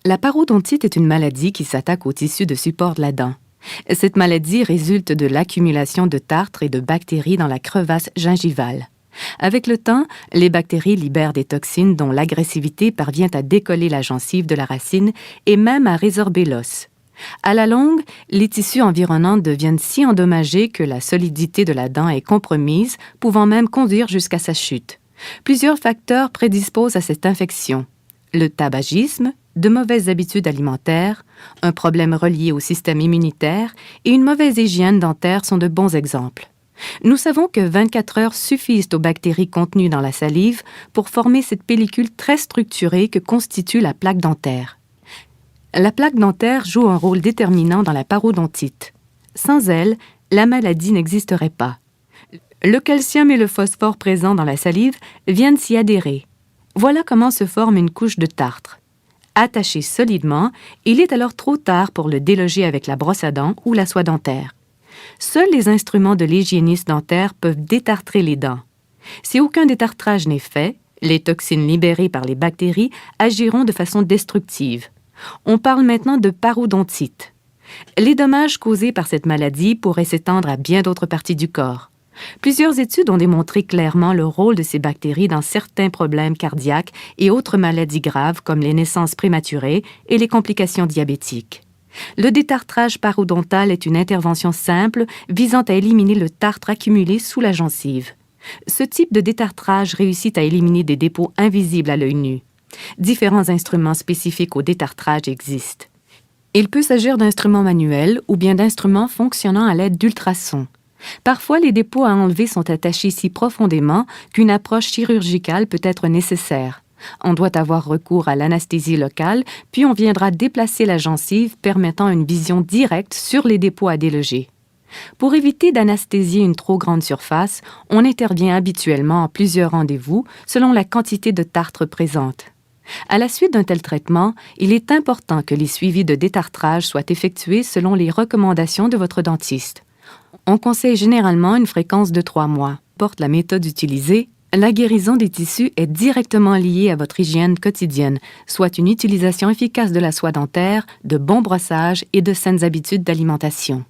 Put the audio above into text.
La parodontite est une maladie qui s'attaque au tissu de support de la dent. Cette maladie résulte de l'accumulation de tartre et de bactéries dans la crevasse gingivale. Avec le temps, les bactéries libèrent des toxines dont l'agressivité parvient à décoller la gencive de la racine et même à résorber l'os. À la longue, les tissus environnants deviennent si endommagés que la solidité de la dent est compromise, pouvant même conduire jusqu'à sa chute. Plusieurs facteurs prédisposent à cette infection. Le tabagisme, de mauvaises habitudes alimentaires, un problème relié au système immunitaire et une mauvaise hygiène dentaire sont de bons exemples. Nous savons que 24 heures suffisent aux bactéries contenues dans la salive pour former cette pellicule très structurée que constitue la plaque dentaire. La plaque dentaire joue un rôle déterminant dans la parodontite. Sans elle, la maladie n'existerait pas. Le calcium et le phosphore présents dans la salive viennent s'y adhérer. Voilà comment se forme une couche de tartre. Attaché solidement, il est alors trop tard pour le déloger avec la brosse à dents ou la soie dentaire. Seuls les instruments de l'hygiéniste dentaire peuvent détartrer les dents. Si aucun détartrage n'est fait, les toxines libérées par les bactéries agiront de façon destructive. On parle maintenant de parodontite. Les dommages causés par cette maladie pourraient s'étendre à bien d'autres parties du corps. Plusieurs études ont démontré clairement le rôle de ces bactéries dans certains problèmes cardiaques et autres maladies graves comme les naissances prématurées et les complications diabétiques. Le détartrage parodontal est une intervention simple visant à éliminer le tartre accumulé sous la gencive. Ce type de détartrage réussit à éliminer des dépôts invisibles à l'œil nu. Différents instruments spécifiques au détartrage existent. Il peut s'agir d'instruments manuels ou bien d'instruments fonctionnant à l'aide d'ultrasons. Parfois, les dépôts à enlever sont attachés si profondément qu'une approche chirurgicale peut être nécessaire. On doit avoir recours à l'anesthésie locale, puis on viendra déplacer la gencive permettant une vision directe sur les dépôts à déloger. Pour éviter d'anesthésier une trop grande surface, on intervient habituellement en plusieurs rendez-vous selon la quantité de tartre présente. À la suite d'un tel traitement, il est important que les suivis de détartrage soient effectués selon les recommandations de votre dentiste. On conseille généralement une fréquence de 3 mois. Porte la méthode utilisée, la guérison des tissus est directement liée à votre hygiène quotidienne, soit une utilisation efficace de la soie dentaire, de bons brossages et de saines habitudes d'alimentation.